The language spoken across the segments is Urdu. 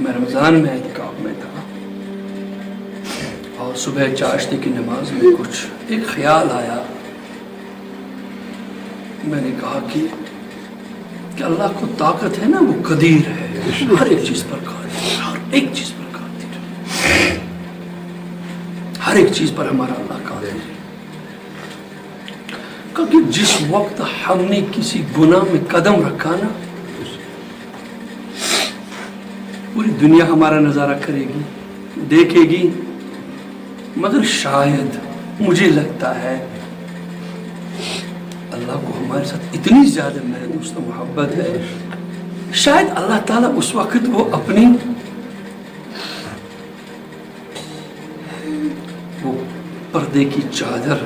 میں رمضان میں اعتکاف میں تھا اور صبح چاشتے کی نماز میں کچھ ایک خیال آیا. میں نے کہا کہ اللہ کو طاقت ہے نا, وہ قدیر ہے, ہر ایک چیز پر قادر ہے, ہر ایک چیز پر قادر ہے, ہر ایک چیز پر ہمارا اللہ قادر ہے. کہ جس وقت ہم نے کسی گناہ میں قدم رکھا نا, پوری دنیا ہمارا نظارہ کرے گی, دیکھے گی, مگر شاید مجھے لگتا ہے اللہ کو ہمارے ساتھ اتنی زیادہ میرے دوست محبت ہے, شاید اللہ تعالیٰ اس وقت وہ اپنی وہ پردے کی چادر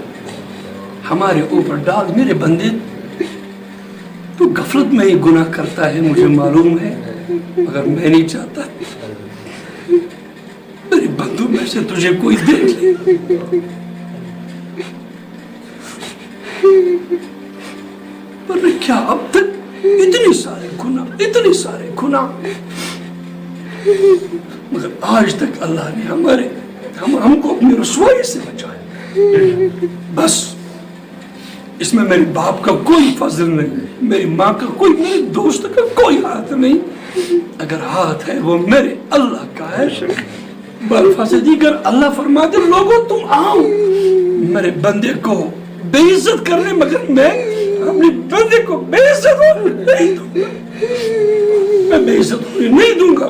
ہمارے اوپر ڈال. میرے بندے تو غفلت میں ہی گناہ کرتا ہے, مجھے معلوم ہے, مگر میں نہیں چاہتا میرے بندوں میں سے تجھے کوئی دیکھ لے. پر کیا اب تک اتنے سارے گناہ, مگر آج تک اللہ نے ہم کو اپنی رسوائی سے بچایا. بس اس میں میرے باپ کا کوئی فضل نہیں, میری ماں کا کوئی, میرے دوست کا کوئی ہاتھ نہیں. اگر ہاتھ ہے وہ میرے اللہ کا ہے. بالفاظ دیگر اللہ فرماتے لوگوں تم آؤ میرے بندے کو بے عزت کرنے, مگر میں اپنے بندے کو بے عزت نہیں دوں گا, میں بے عزت نہیں دوں گا.